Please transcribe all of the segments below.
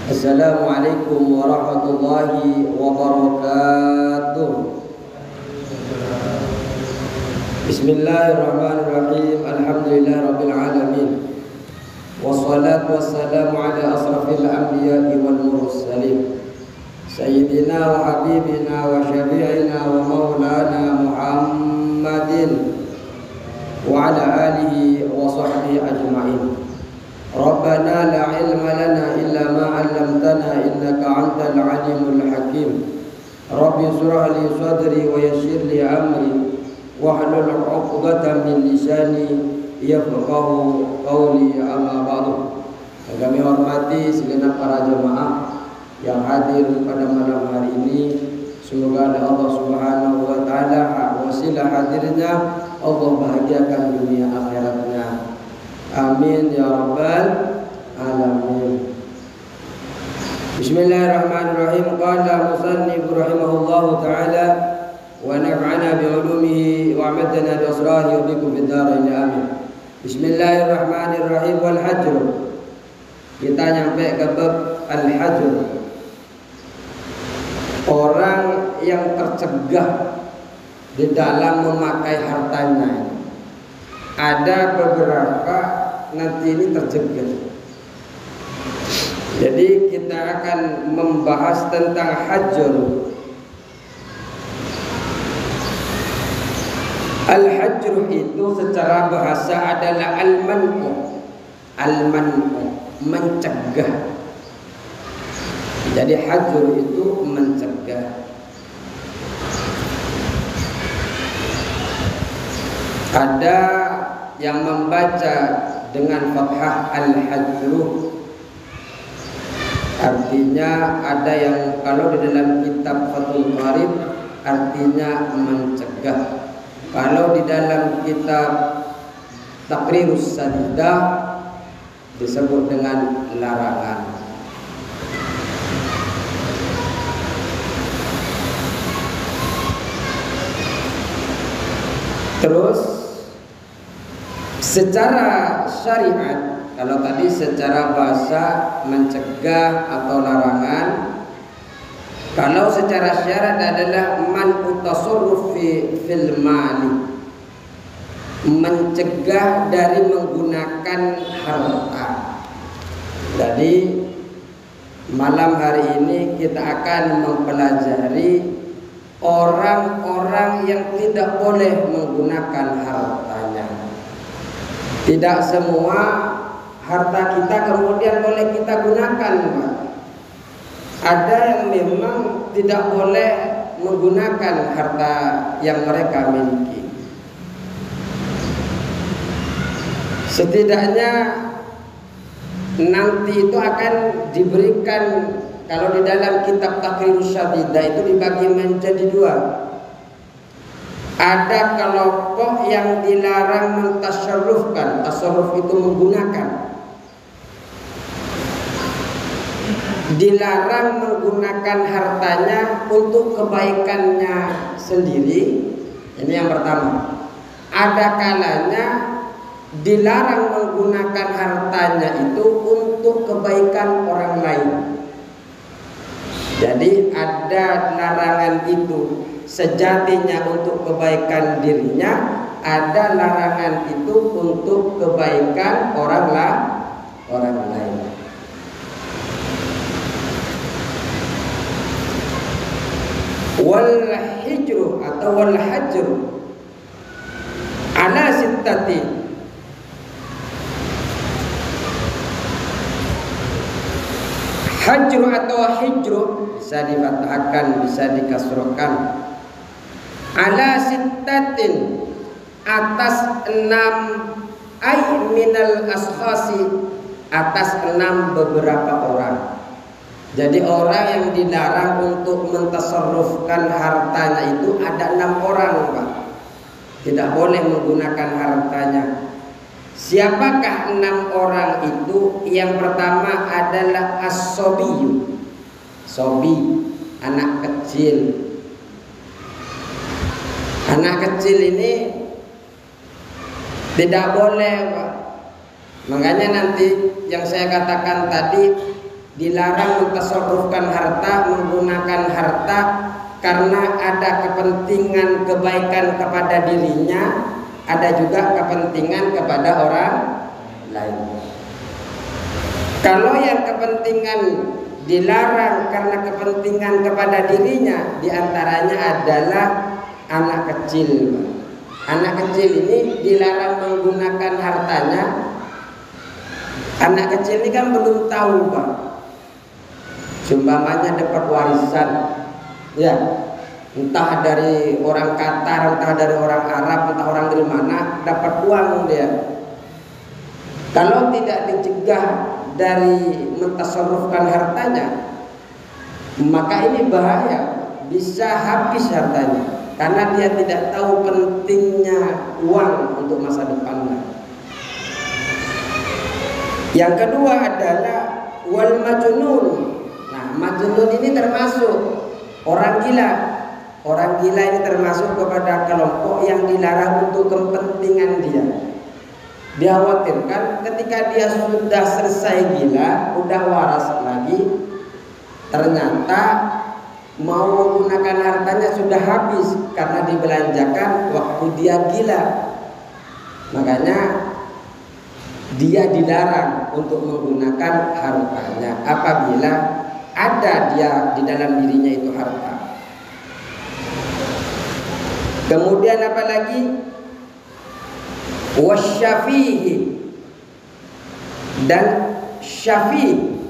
Assalamualaikum warahmatullahi wabarakatuh. Bismillahirrahmanirrahim. Alhamdulillahirabbil alamin. Wassalatu wassalamu ala asrafil anbiya'i wal mursalin. Sayyidina wa habibina wa syafi'ina wa maulana Muhammadin wa ala alihi wa sahbihi ajma'in. Rabbana la ilma lana illa ma 'allamtana innaka antal alimul hakim. Rabbi shrah li sadri wa yassir li amri wahlul 'uqdatam min lisani yafqahu qawli, amma ba'du. Kami hormati segenap para jemaah yang hadir pada malam hari ini. Semoga Allah Subhanahu wa taala wasilah hadirnya Allah bahagiakan dunia akhiratnya. Amin ya rabbal alamin. Bismillahirrahmanirrahim. Qala musannif rahimahullahu taala wa naf'ana bi ulumihi wa amadana bi asrahi wa bikum fid darain amin. Bismillahirrahmanirrahim. Wal hajr. Kita nyampe ke bab al-hajr. Orang yang tercegah di dalam memakai hartanya. Ada beberapa nanti ini tercegah. Jadi kita akan membahas tentang hajr. Al-hajr itu secara bahasa adalah al-man'u. Al-man'u, mencegah. Jadi hajr itu mencegah. Ada yang membaca dengan fathah al-hajru, artinya ada yang kalau di dalam kitab Fathul Qarib artinya mencegah. Kalau di dalam kitab Taqrirus Sadidah disebut dengan larangan. Terus secara syariat, kalau tadi secara bahasa mencegah atau larangan, kalau secara syariat adalah man'u tasarruf fil mali, mencegah dari menggunakan harta. Jadi malam hari ini kita akan mempelajari orang-orang yang tidak boleh menggunakan hartanya. Tidak semua harta kita kemudian boleh kita gunakan, Pak. Ada yang memang tidak boleh menggunakan harta yang mereka miliki. Setidaknya nanti itu akan diberikan. Kalau di dalam kitab Taqrirus Sadidah itu dibagi menjadi dua. Ada kelompok yang dilarang mentasarrufkan. Tasarruf itu menggunakan. Dilarang menggunakan hartanya untuk kebaikannya sendiri. Ini yang pertama. Ada kalanya dilarang menggunakan hartanya itu untuk kebaikan orang lain. Jadi ada larangan itu sejatinya untuk kebaikan dirinya, ada larangan itu untuk kebaikan orang lain. Wal hijru atau wal hajru ala sittati. Hajru atau hijru bisa difathahkan, bisa dikasrohkan. Ala sittatin, atas 6 ay minal askhasi, atas 6 beberapa orang. Jadi orang yang dilarang untuk mentasarrufkan hartanya itu ada 6 orang, Pak. Tidak boleh menggunakan hartanya. Siapakah 6 orang itu? Yang pertama adalah as-sobiyu. Sobi, anak kecil. Anak kecil ini tidak boleh, Pak. Makanya nanti yang saya katakan tadi, dilarang mentasarrufkan harta, menggunakan harta karena ada kepentingan kebaikan kepada dirinya, ada juga kepentingan kepada orang lain. Kalau yang kepentingan dilarang karena kepentingan kepada dirinya, diantaranya adalah anak kecil. Anak kecil ini dilarang menggunakan hartanya. Anak kecil ini kan belum tahu, Pak. Sumbangannya dapat warisan, ya, entah dari orang Qatar, entah dari orang Arab, entah orang dari mana, dapat uang dia. Kalau tidak dicegah dari mentasarrufkan hartanya, maka ini bahaya, bisa habis hartanya karena dia tidak tahu pentingnya uang untuk masa depannya. Yang kedua adalah wal majnun. Nah, majnun ini termasuk orang gila. Orang gila ini termasuk kepada kelompok yang dilarang untuk kepentingan dia. Dikhawatirkan ketika dia sudah selesai gila, udah waras lagi, ternyata mau menggunakan hartanya sudah habis karena dibelanjakan waktu dia gila. Makanya dia dilarang untuk menggunakan hartanya apabila ada dia di dalam dirinya itu harta. Kemudian apa lagi? Wasyafihi, dan syafi.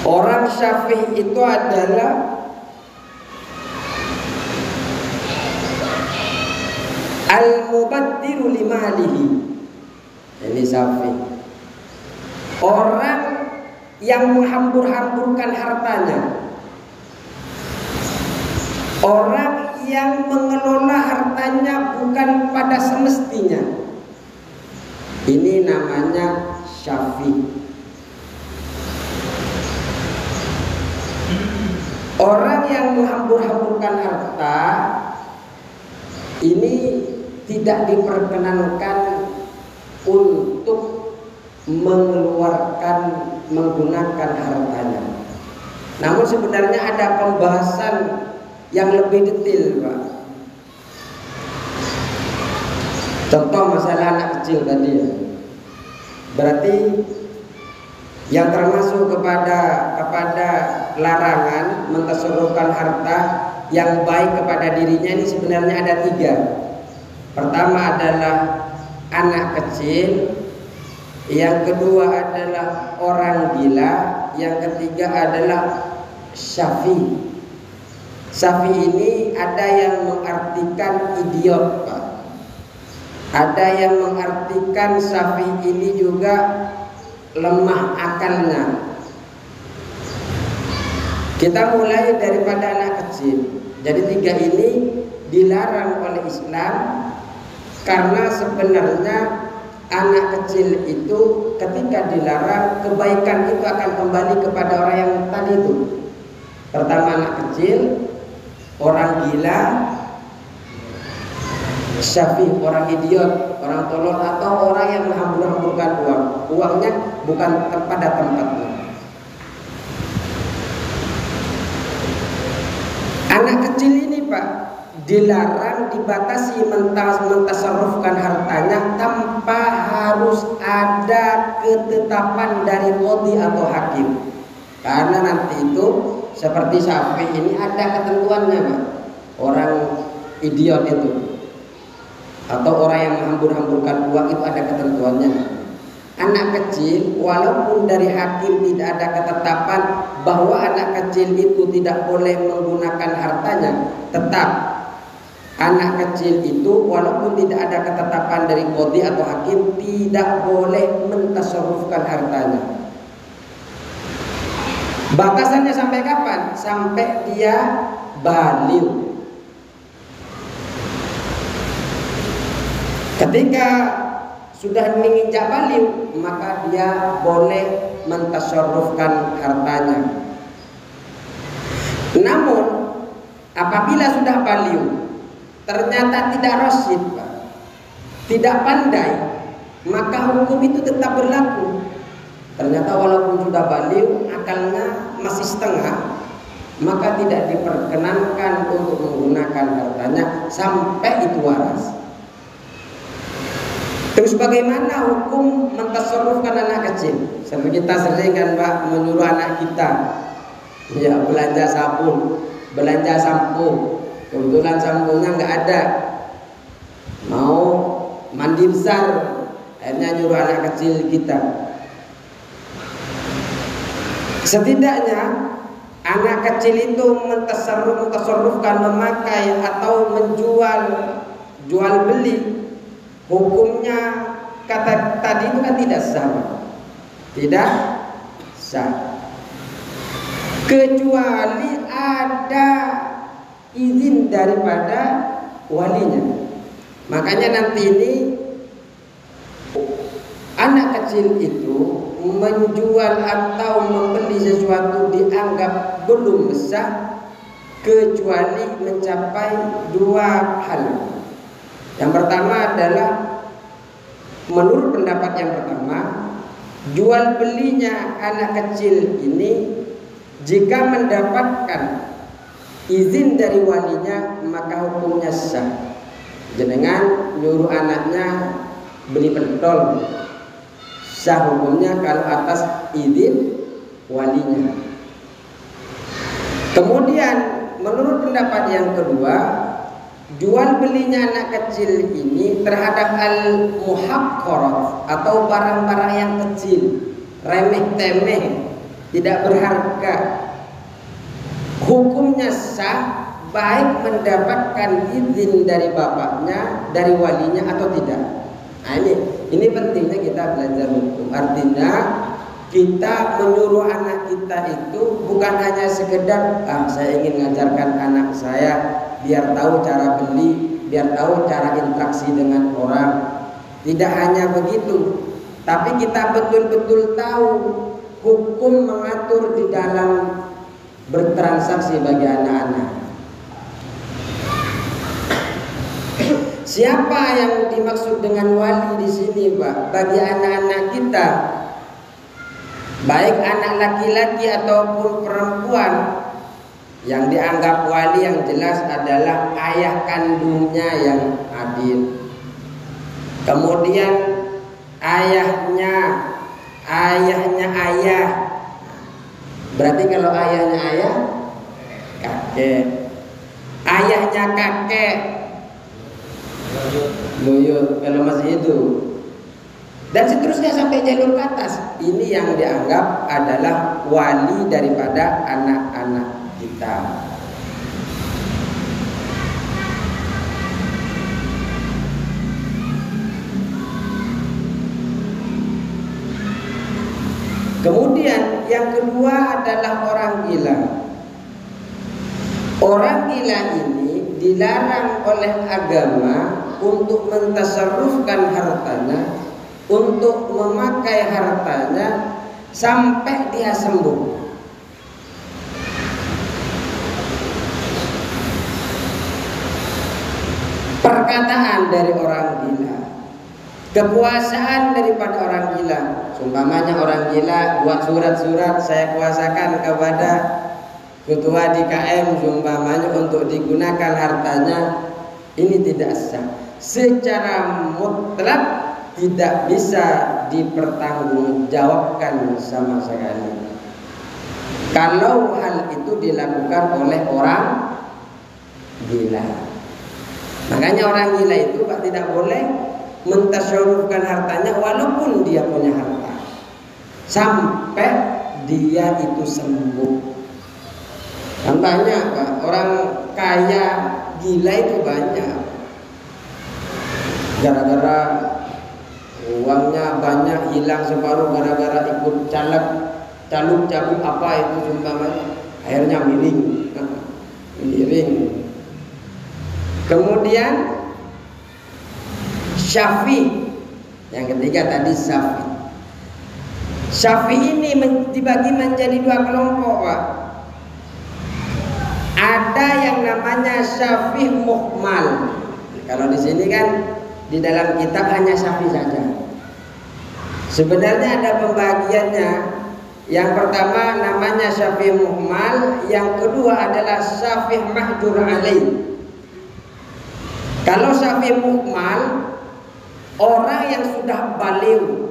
Orang syafi itu adalah al-mubaddiru limalihi. Ini syafi, orang yang menghambur-hamburkan hartanya, orang yang mengelola hartanya bukan pada semestinya. Ini namanya syafi. Orang yang menghambur-hamburkan harta ini tidak diperkenankan untuk menggunakan hartanya. Namun sebenarnya ada pembahasan yang lebih detail, Pak. Contoh masalah anak kecil tadi ya. Berarti yang termasuk kepada larangan mentasarrufkan harta yang baik kepada dirinya ini sebenarnya ada 3. Pertama adalah anak kecil, yang kedua adalah orang gila, yang ketiga adalah syafi. Syafi ini ada yang mengartikan idiot, Pak. Ada yang mengartikan syafi ini juga lemah akalnya. Kita mulai daripada anak kecil. Jadi 3 ini dilarang oleh Islam karena sebenarnya anak kecil itu ketika dilarang, kebaikan itu akan kembali kepada orang yang tadi itu. Pertama anak kecil, orang gila, syafi, orang idiot, orang tolol, atau orang yang menghambur-hamburkan uang. Uangnya bukan pada tempatnya. Anak kecil ini, Pak, dilarang, dibatasi mentasarrufkan hartanya tanpa harus ada ketetapan dari qadhi atau hakim. Karena nanti itu seperti syafi ini ada ketentuannya, Pak. Orang idiot itu atau orang yang menghambur-hamburkan uang itu ada ketentuannya. Anak kecil walaupun dari hakim tidak ada ketetapan bahwa anak kecil itu tidak boleh menggunakan hartanya, tetap anak kecil itu walaupun tidak ada ketetapan dari qadhi atau hakim tidak boleh mentasarrufkan hartanya. Batasannya sampai kapan? Sampai dia baligh. Ketika sudah menginjak baligh, maka dia boleh mentasarrufkan hartanya. Namun apabila sudah baligh ternyata tidak rasyid, tidak pandai, maka hukum itu tetap berlaku. ternyata walaupun sudah balik, akalnya masih setengah, maka tidak diperkenankan untuk menggunakan hartanya sampai itu waras. Terus bagaimana hukum mentasarrufkan anak kecil? Seperti kita sering kan Pak, menyuruh anak kita ya belanja sabun, belanja sampo. Kebetulan samponya nggak ada, mau mandi besar, akhirnya nyuruh anak kecil kita. Setidaknya anak kecil itu mentasarrufkan, memakai atau jual beli, hukumnya kata tadi itu kan tidak sama, tidak sah, kecuali ada izin daripada walinya. Makanya nanti ini anak kecil itu menjual atau membeli sesuatu dianggap belum sah kecuali mencapai dua hal. Yang pertama adalah, menurut pendapat yang pertama, jual belinya anak kecil ini jika mendapatkan izin dari walinya maka hukumnya sah. Jenengan nyuruh anaknya beli pentol, sah hukumnya kalau atas izin walinya. Kemudian menurut pendapat yang kedua, jual belinya anak kecil ini terhadap al-muhaqqarat atau barang-barang yang kecil, remeh-temeh, tidak berharga, hukumnya sah baik mendapatkan izin dari bapaknya, dari walinya atau tidak. Nah, ini pentingnya kita belajar hukum. Artinya kita menyuruh anak kita itu bukan hanya sekedar saya ingin mengajarkan anak saya biar tahu cara beli, biar tahu cara interaksi dengan orang. Tidak hanya begitu, tapi kita betul-betul tahu hukum mengatur di dalam bertransaksi bagi anak-anak. Siapa yang dimaksud dengan wali di sini, Pak? Bagi anak-anak kita, baik anak laki-laki ataupun perempuan, yang dianggap wali yang jelas adalah ayah kandungnya yang adil. Kemudian ayahnya ayah. Berarti kalau ayahnya ayah, kakek. Ayahnya kakek, buyut kalau masih itu. Dan seterusnya sampai jalur ke atas. Ini yang dianggap adalah wali daripada anak-anak kita. Kemudian yang kedua adalah orang gila. Orang gila ini dilarang oleh agama untuk mentasarrufkan hartanya, untuk memakai hartanya sampai dia sembuh. Perkataan dari orang gila, kekuasaan daripada orang gila. Umpamanya orang gila buat surat-surat, saya kuasakan kepada ketua DKM umpamanya untuk digunakan hartanya, ini tidak sah. Secara mutlak tidak bisa dipertanggungjawabkan sama sekali kalau hal itu dilakukan oleh orang gila. Makanya orang gila itu Pak tidak boleh mentasarrufkan hartanya walaupun dia punya harta sampai dia itu sembuh. Kan banyak Pak, orang kaya gila itu banyak. Gara-gara uangnya banyak hilang separuh gara-gara ikut caluk apa itu umpamanya, akhirnya miring. Kemudian Syafi, yang ketiga tadi Syafi. Syafi ini dibagi menjadi dua kelompok Pak. Ada yang namanya Syafi muhmal. Kalau di sini kan di dalam kitab hanya Syafi saja. Sebenarnya ada pembagiannya. Yang pertama namanya syafih muhmal, yang kedua adalah syafih mahjur alaih. Kalau syafih muhmal, orang yang sudah balighh,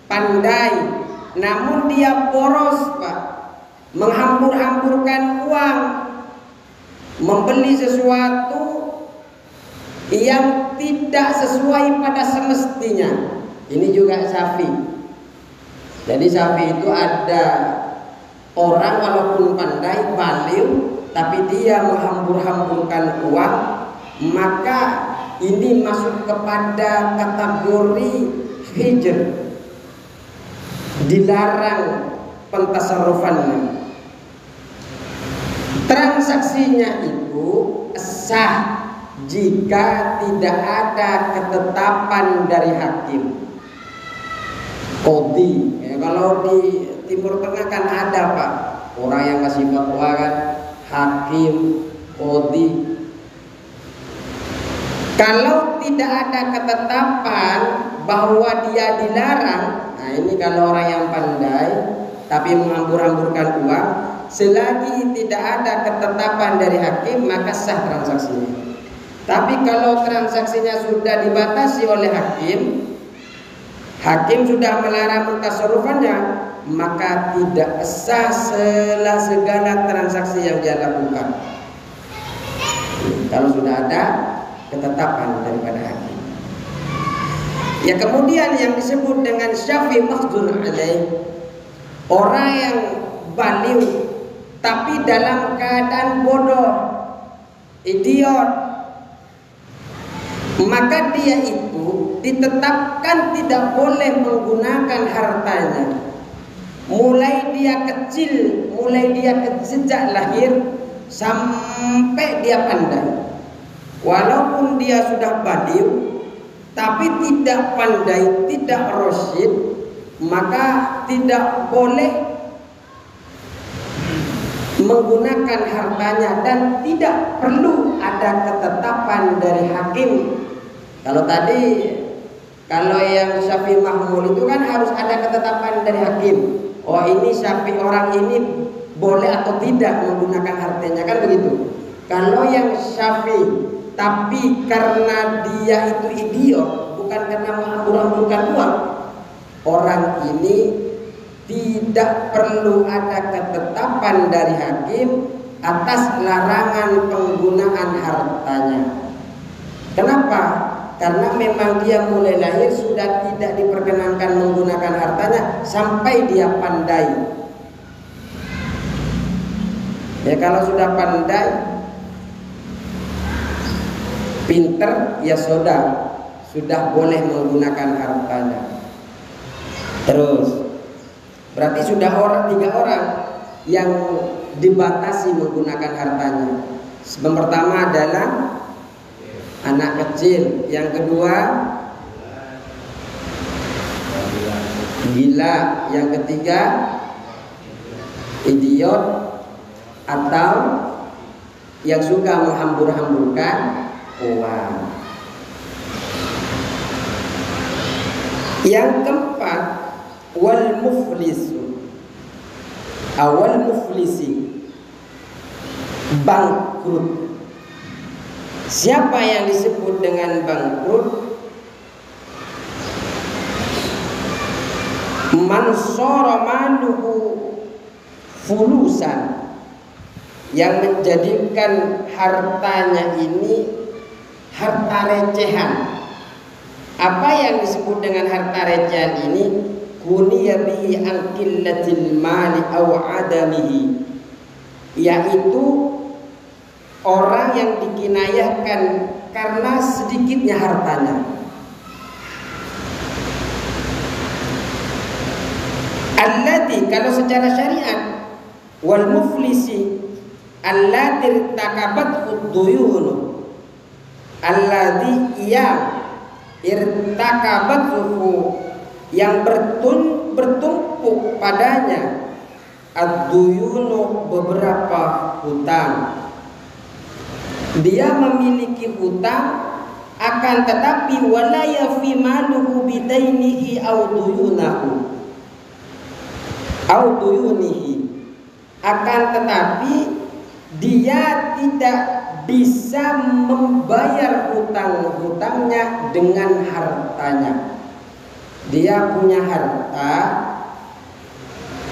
pandai, namun dia boros, Pak, menghambur-hamburkan uang, membeli sesuatu yang tidak sesuai pada semestinya. Ini juga syafi. Jadi syafi itu ada orang walaupun pandai, balighh, tapi dia menghambur-hamburkan uang, maka ini masuk kepada kategori hijr, dilarang pentasarrufannya. Transaksinya itu sah jika tidak ada ketetapan dari hakim. Qadhi, ya, kalau di Timur Tengah kan ada, Pak, orang yang kasih fatwa kan hakim, qadhi. Kalau tidak ada ketetapan bahwa dia dilarang, nah ini kalau orang yang pandai tapi menghambur-hamburkan uang, selagi tidak ada ketetapan dari hakim maka sah transaksinya. Tapi kalau transaksinya sudah dibatasi oleh hakim, hakim sudah melarang tasarrufannya, maka tidak sah segala transaksi yang dia lakukan. Kalau sudah ada ketetapan daripada hakim. Ya, kemudian yang disebut dengan syafi mahjur alaih, orang yang balighh tapi dalam keadaan bodoh, idiot, maka dia itu ditetapkan tidak boleh menggunakan hartanya. Mulai dia kecil, sejak lahir sampai dia pandai. Walaupun dia sudah balighh tapi tidak pandai, tidak rasyid, maka tidak boleh menggunakan hartanya dan tidak perlu ada ketetapan dari hakim. Kalau yang syafi mahmul itu kan harus ada ketetapan dari hakim. Oh, ini syafi, orang ini boleh atau tidak menggunakan hartanya, kan begitu. Kalau yang syafi tapi karena dia itu idiot, bukan karena menghambur-hamburkan uang, orang ini tidak perlu ada ketetapan dari hakim atas larangan penggunaan hartanya. Kenapa? Karena memang dia mulai lahir sudah tidak diperkenankan menggunakan hartanya sampai dia pandai. Ya, kalau sudah pandai, pinter, ya sudah boleh menggunakan hartanya. Terus berarti sudah tiga orang yang dibatasi menggunakan hartanya. Yang pertama adalah anak kecil, yang kedua gila, yang ketiga idiot atau yang suka menghambur-hamburkan uang. Yang keempat, wal muflisi, bangkrut. Siapa yang disebut dengan bangkrut? Man sara maluhu fulusan, yang menjadikan hartanya ini harta recehan. Apa yang disebut dengan harta recehan ini? Kuniya bihi an qillatil mali aw adamihi, yaitu orang yang dikinayahkan karena sedikitnya hartanya. Allati, kalau secara syariat, wal muflisi allati takabat uduyun, alladhi yang irtakabat yang bertumpuk padanya ad-duyunu, beberapa hutang. Dia memiliki hutang akan tetapi wala yafi maluhu bidainihi aw duyunihi, akan tetapi dia tidak bisa membayar hutang-hutangnya dengan hartanya. Dia punya harta,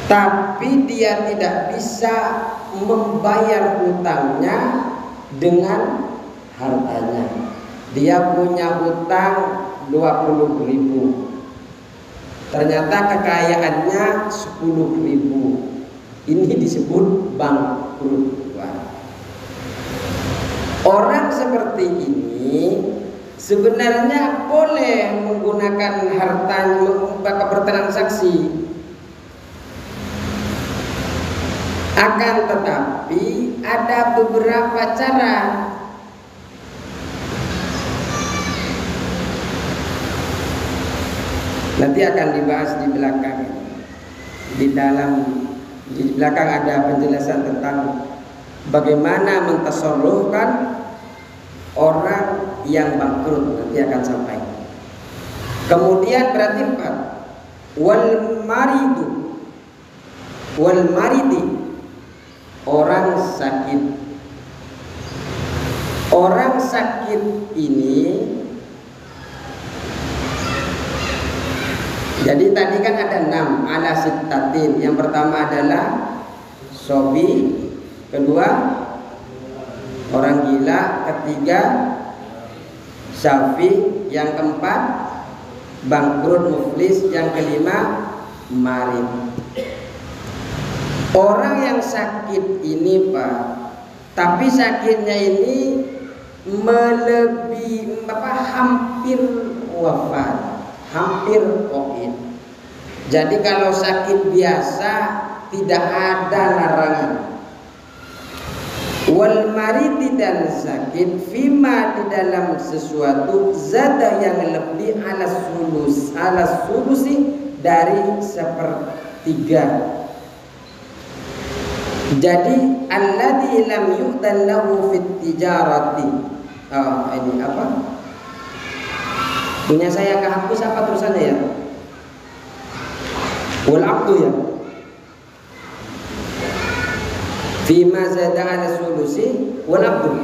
tapi dia tidak bisa membayar hutangnya dengan hartanya. Dia punya hutang 20.000, ternyata kekayaannya 10.000. Ini disebut bangkrut. Orang seperti ini sebenarnya boleh menggunakan hartanya bertransaksi, akan tetapi ada beberapa cara. Nanti akan dibahas di belakang. Di belakang ada penjelasan tentang bagaimana mentasarrufkan orang yang bangkrut, nanti akan sampai. Kemudian berarti 4. Wal maridi, orang sakit. Orang sakit ini, jadi tadi kan ada 6 ala sittatin. Yang pertama adalah sobi, kedua orang gila, ketiga syafi, yang keempat bangkrut muflis, yang kelima marid. Orang yang sakit ini Pak, tapi sakitnya ini hampir wafat, hampir COVID. Jadi kalau sakit biasa tidak ada larangan. Wal maridi, dan sakit fima, di dalam sesuatu zada yang lebih ala sulusi dari 1/3. Jadi alladzi lam yu'tan lahu fit tijarati. Ini apa? Punya saya kehapus apa tulisannya ya? Wal abdu ya. Fima zada ala sulusi wal abdu.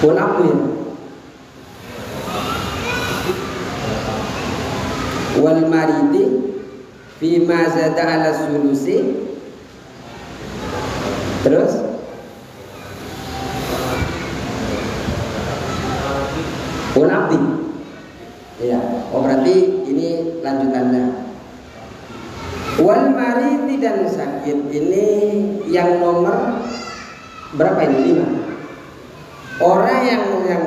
Wal abdu ya. Wal maridi fima zada ala sulusi. Terus wal abdi. Ya, berarti ini lanjutannya. Wal maridi, dan sakit ini yang nomor berapa ini? 5. Orang yang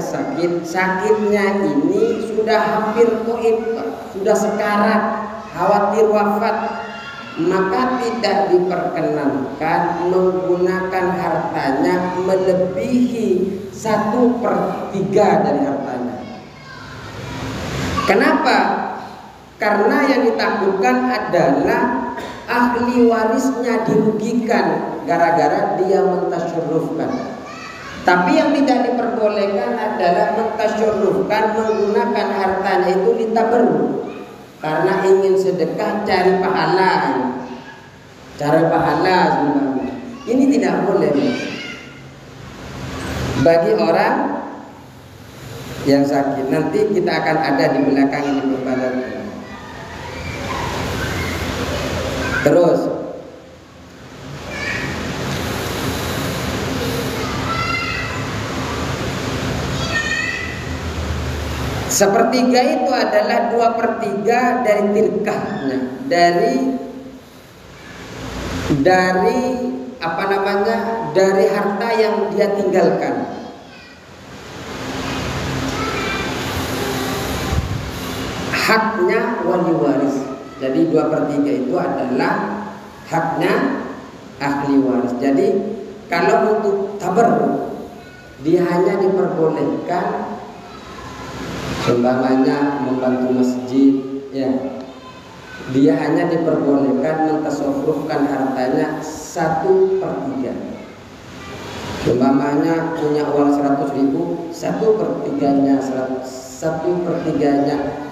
sakitnya ini sudah hampir goib, sudah sekarat, khawatir wafat, maka tidak diperkenankan menggunakan hartanya melebihi 1/3 dari hartanya. Kenapa? Karena yang ditakutkan adalah ahli warisnya dirugikan gara-gara dia mentasyarrufkan. Tapi yang tidak diperbolehkan adalah mentasyarrufkan, menggunakan hartanya itu litabarruk, karena ingin sedekah, cari pahala sebenarnya. Ini tidak boleh bagi orang yang sakit. Nanti kita akan ada di belakang ini pembahasannya. Terus sepertiga itu adalah 2/3 dari tirkahnya, dari harta yang dia tinggalkan. Haknya wali waris. Jadi 2/3 itu adalah haknya ahli waris. Jadi kalau untuk tabarruk, dia hanya diperbolehkan sumbangannya membantu masjid, ya, dia hanya diperbolehkan mentasarrufkan hartanya 1/3. Umpamanya punya uang 100.000, 1/3-nya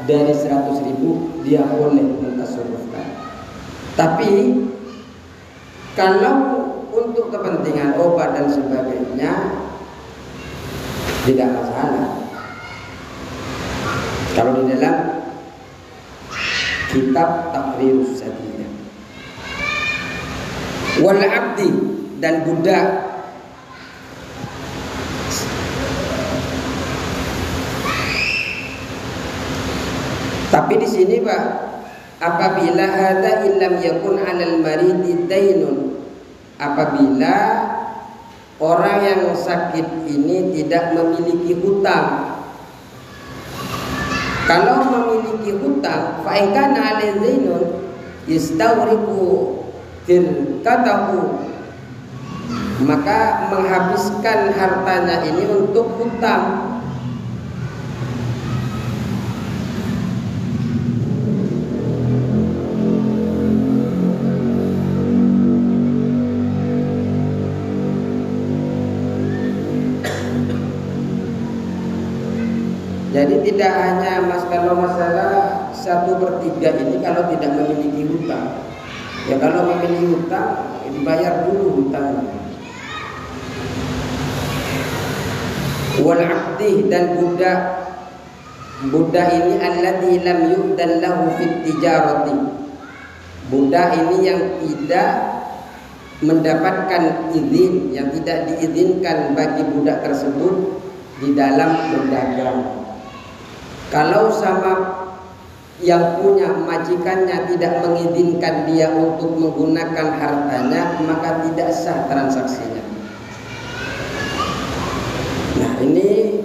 dari 100.000 dia boleh mentasarrufkan. Tapi kalau untuk kepentingan obat dan sebagainya tidak masalah. Kalau di dalam kitab Taqrirus Sadiyah. Wal abdi, dan budak. Tapi di sini Pak, apabila hadza illam yakun 'alal maridi dainun, apabila orang yang sakit ini tidak memiliki hutang. Kalau memiliki hutang, fa in kana 'alaihi dainun yastawriqu tilkatahu, maka menghabiskan hartanya ini untuk hutang. Jadi tidak hanya kalau masalah 1/3 ini kalau tidak memiliki hutang. Ya kalau memiliki hutang dibayar dulu hutangnya. Wal abdi, dan budak. Budak ini alladzi lam yu'dan lahu fit tijarati. Budak ini yang tidak mendapatkan izin, yang tidak diizinkan bagi budak tersebut di dalam berdagang. Kalau sama yang punya majikannya tidak mengizinkan dia untuk menggunakan hartanya, maka tidak sah transaksinya. Nah, ini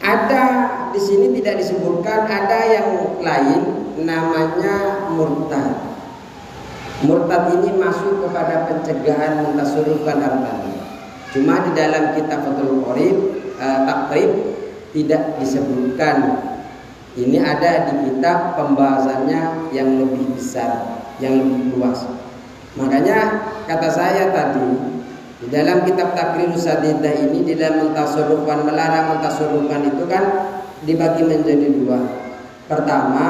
ada di sini tidak disebutkan, ada yang lain namanya murtad. Murtad ini masuk kepada pencegahan mentasarrufkan hartanya. Cuma di dalam kitab Fathul Qorib Taqrib tidak disebutkan. Ini ada di kitab pembahasannya yang lebih besar, yang lebih luas. Makanya kata saya tadi, di dalam kitab Taqrirus Sadiyah ini, di dalam mentasarrufkan, melarang mentasarrufkan itu kan dibagi menjadi dua. Pertama,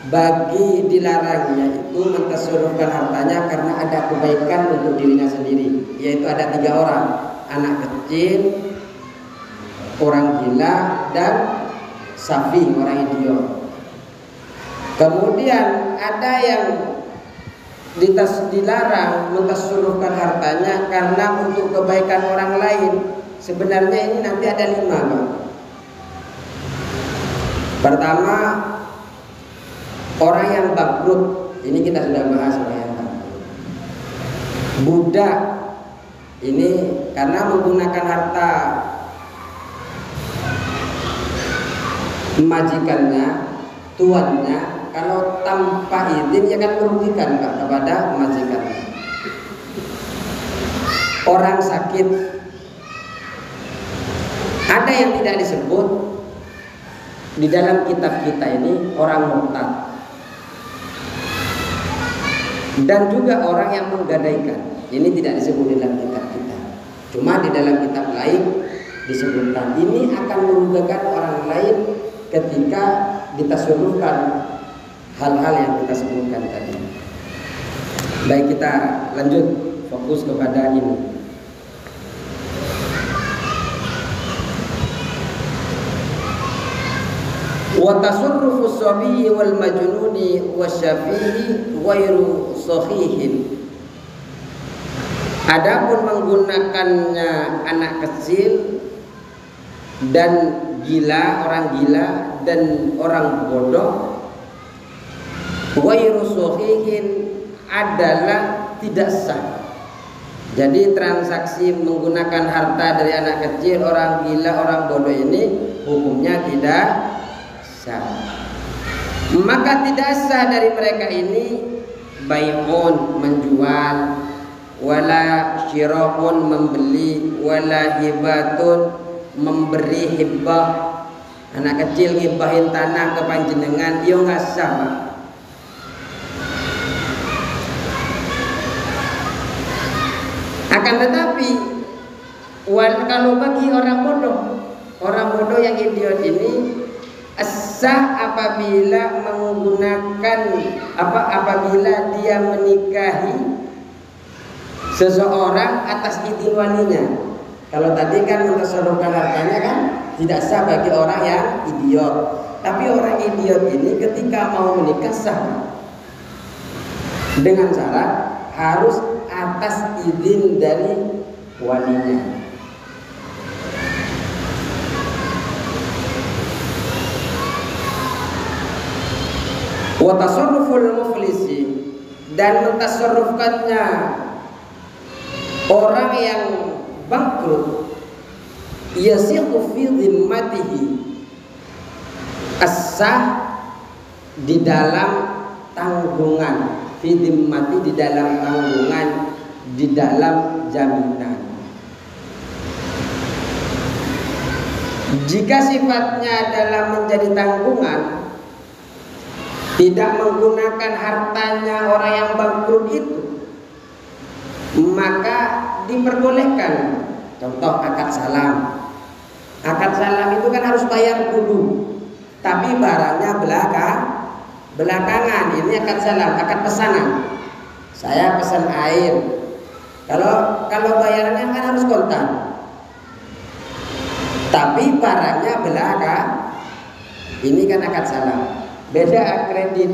bagi dilarangnya itu mentasarrufkan hartanya karena ada kebaikan untuk dirinya sendiri, yaitu ada 3 orang, anak kecil, orang gila, dan safi, orang idiot. Kemudian ada yang dilarang mentasarrufkan hartanya karena untuk kebaikan orang lain. Sebenarnya ini nanti ada 5 Pak. Pertama, orang yang bangkrut. Ini kita sudah bahas orang yang bangkrut. Budak ini karena menggunakan harta majikannya, tuannya, kalau tanpa izin ya kan merugikan Pak kepada majikannya. Orang sakit, ada yang tidak disebut di dalam kitab kita ini, orang murtad, dan juga orang yang menggadaikan. Ini tidak disebut di dalam kitab kita. Cuma di dalam kitab lain disebutkan ini akan merugikan orang lain ketika ditasarrufkan hal-hal yang kita sebutkan tadi. Baik, kita lanjut fokus kepada ini. Wa tasarrufu as-sabiyyi wal majnuni wasyafihi ghairu sahihin. Adapun menggunakannya anak kecil dan gila, orang gila dan orang bodoh, ghairu sahihin, adalah tidak sah. Jadi transaksi menggunakan harta dari anak kecil, orang gila, orang bodoh ini hukumnya tidak sah. Maka tidak sah dari mereka ini bai'un, menjual, wala syira'un, membeli, wala hibatun, memberi hibah. Anak kecil ngibahin tanah ke panjenengan, yo nggak sah Pak. Akan tetapi kalau bagi orang bodoh yang idiot ini sah apabila menggunakan apabila dia menikahi seseorang atas izin walinya. Kalau tadi kan mentasarrufkan hartanya kan tidak sah bagi orang yang idiot. Tapi orang idiot ini ketika mau menikah sah dengan syarat harus atas izin dari walinya. Wa tasarruful muflisi, dan mentasarrufkannya orang yang bangkrut yasiqu fi dhimmatihi, as-sah di dalam tanggungan, fi dhimmati di dalam tanggungan, di dalam jaminan. Jika sifatnya adalah menjadi tanggungan, tidak menggunakan hartanya orang yang bangkrut itu, maka diperbolehkan. Contoh akad salam. Akad salam itu kan harus bayar dulu, tapi barangnya belakangan. Ini akad salam, akad pesanan. Saya pesan air. Kalau bayarnya kan harus kontan, tapi barangnya belakang. Ini kan akad salam. Beda kredit.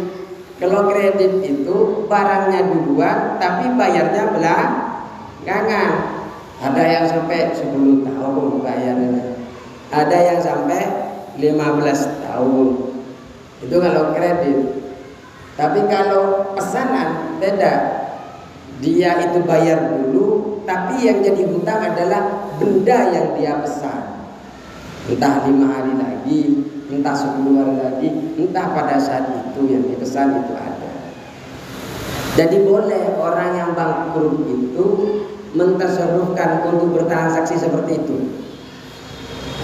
Kalau kredit itu barangnya duluan tapi bayarnya belakangan. Ada yang sampai 10 tahun bayarnya. Ada yang sampai 15 tahun. Itu kalau kredit. Tapi kalau pesanan beda. Dia itu bayar dulu, tapi yang jadi hutang adalah benda yang dia pesan. Entah 5 hari lagi, entah 10 hari lagi, entah pada saat itu yang dipesan itu ada. Jadi boleh orang yang bangkrut itu mentasarrufkan untuk bertransaksi seperti itu.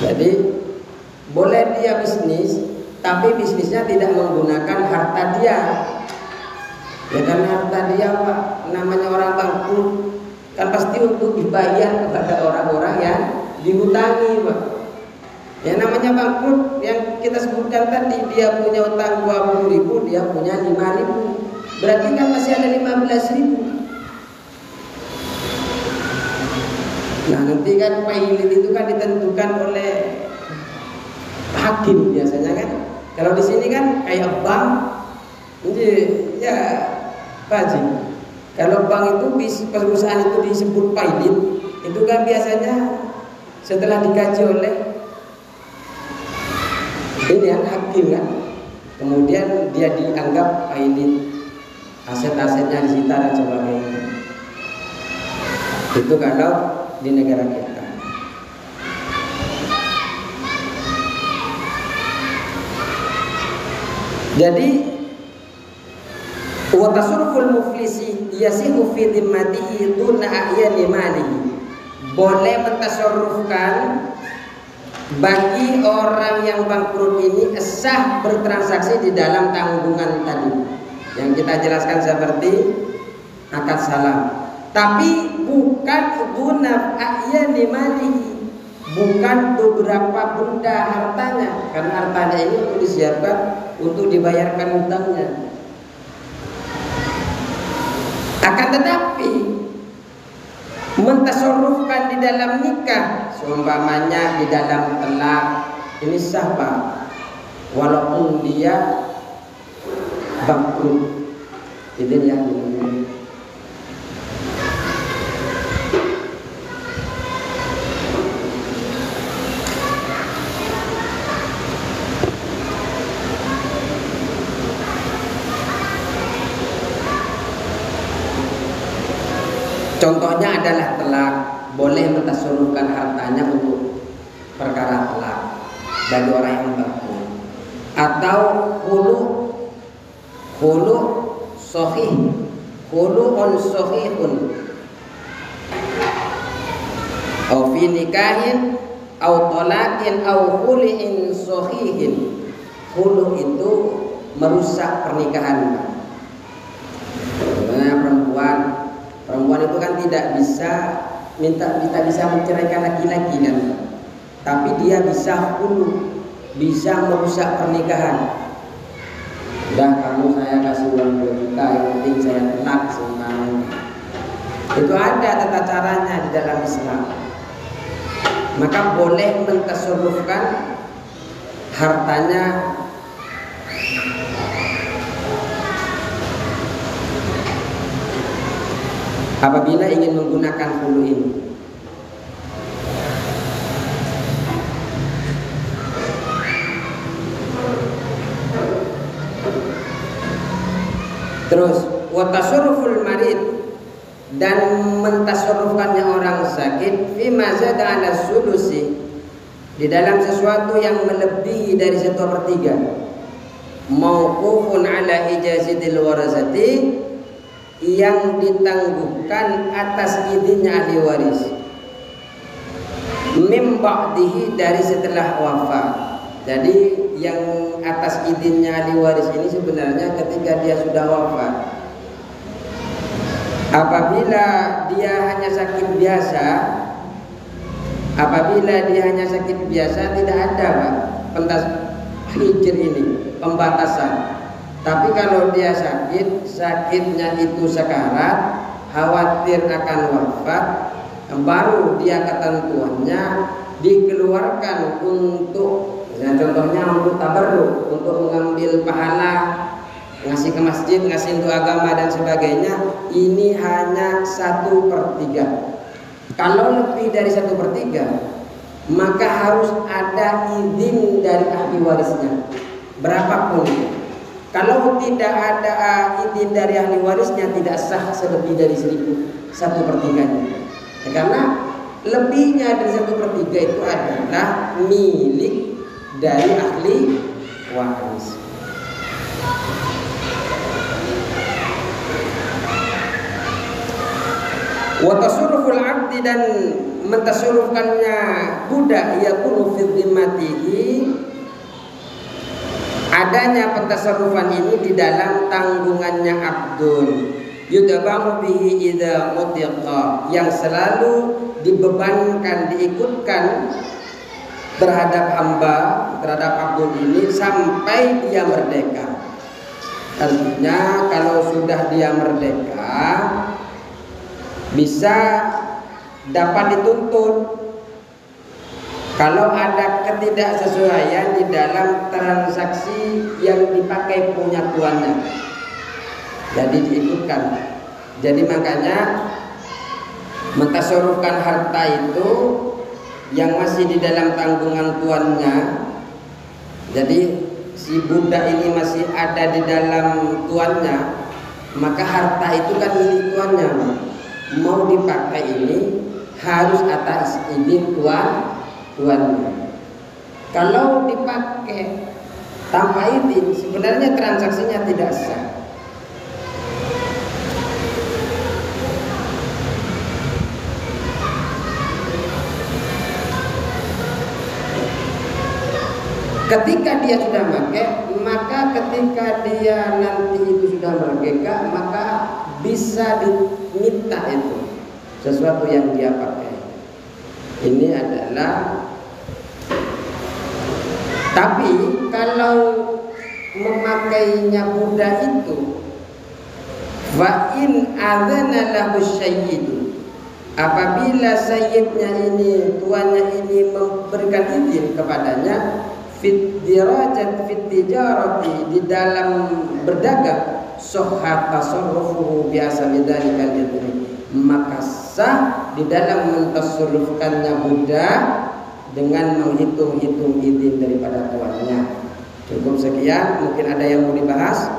Jadi boleh dia bisnis, tapi bisnisnya tidak menggunakan harta dia. Ya karena harta dia Pak, namanya orang bangkrut kan pasti untuk dibayar kepada orang-orang yang dihutangi Pak. Ya namanya bangkrut yang kita sebutkan tadi, dia punya utang 20.000, dia punya 5.000. Berarti kan masih ada 15.000. Nah nanti kan pailit itu kan ditentukan oleh hakim biasanya kan. Kalau di sini kan kayak bank, jadi ya Pak. Kalau bank itu perusahaan itu disebut pailit, itu kan biasanya setelah dikaji oleh ini yang hakim kan, kemudian dia dianggap pailit, aset-asetnya disita dan sebagainya. Itu kalau di negara kita. Jadi wa tasarruful muflisi yasihu fi dhimmatihi duna a'yani malihi, boleh mentasarrufkan bagi orang yang bangkrut ini sah bertransaksi di dalam tanggungan tadi yang kita jelaskan seperti akad salam, tapi bukan guna a'yani malihi, bukan beberapa benda hartanya, karena hartanya ini untuk disiapkan untuk dibayarkan hutangnya. Akan tetapi mentasarrufkan di dalam nikah, seumpamanya di dalam talak, ini sah Pak, walaupun dia bangkrut. Itu ya. Contohnya adalah telak, boleh mentasarrufkan hartanya untuk perkara telak bagi orang yang bangkrut. Atau hulu sahih, hulu'un sahihun, au fi nikahin au talaqin au huli'in sahihin. Hulu itu merusak pernikahan. Perempuan itu kan tidak bisa kita bisa menceraikan laki-laki kan, tapi dia bisa bisa merusak pernikahan. Udah, kamu saya kasih uang 2 juta, yang penting saya telak semuanya. Itu ada tata caranya di dalam Islam. Maka boleh mentasarrufkan hartanya apabila ingin menggunakan hulu ini. Terus watasarruful marid, dan mentasarrufkannya orang sakit fi ma zada ala sulusi, di dalam sesuatu yang melebihi dari 1/3, mauqufun ala ijazatil warasati, yang ditangguhkan atas izinnya ahli waris, mim ba'dihi, dari setelah wafat. Jadi yang atas izinnya ahli waris ini sebenarnya ketika dia sudah wafat. Apabila dia hanya sakit biasa, tidak ada Pak hijr ini, pembatasan. Tapi kalau dia sakitnya itu sekarat, khawatir akan wafat, baru dia ketentuannya dikeluarkan untuk, contohnya untuk tabarruk, untuk mengambil pahala, ngasih ke masjid, ngasih untuk agama dan sebagainya. Ini hanya 1/3. Kalau lebih dari 1/3, maka harus ada izin dari ahli warisnya, berapapun. Kalau tidak ada izin dari ahli warisnya, tidak sah selebih dari 1/3-nya. Ya, karena lebihnya dari 1/3 itu adalah milik dari ahli waris. Wa tasarruful 'abdi, dan mentasarrufkannya budak, yakunu fi dhimmatihi, adanya pentasarrufan ini di dalam tanggungannya abdun, yudaba'u bihi idza mutiqa, yang selalu dibebankan, diikutkan terhadap hamba, terhadap abdul ini sampai dia merdeka. Artinya kalau sudah dia merdeka, bisa dapat dituntut kalau ada ketidaksesuaian di dalam transaksi yang dipakai punya tuannya, jadi diikutkan. Jadi makanya mentasarrufkan harta itu yang masih di dalam tanggungan tuannya. Jadi si budak ini masih ada di dalam tuannya, maka harta itu kan milik tuannya. Mau dipakai ini harus atas izin tuannya. Kalau dipakai tanpa izin, sebenarnya transaksinya tidak sah. Ketika dia sudah pakai, maka ketika dia nanti itu sudah merdeka, maka bisa diminta itu sesuatu yang dia pakai. Ini adalah, tapi kalau memakainya budak itu, wa in adzana lahu sayyidu, apabila sayyidnya ini, tuannya ini memberikan izin kepadanya, fit dirajat fit tijarati, di dalam berdagang, sahha tasarrufuhu biasa bidzalika al-idni, maka sah di dalam mentasarrufkannya budak dengan menghitung-hitung izin daripada tuannya. Cukup sekian, mungkin ada yang mau dibahas.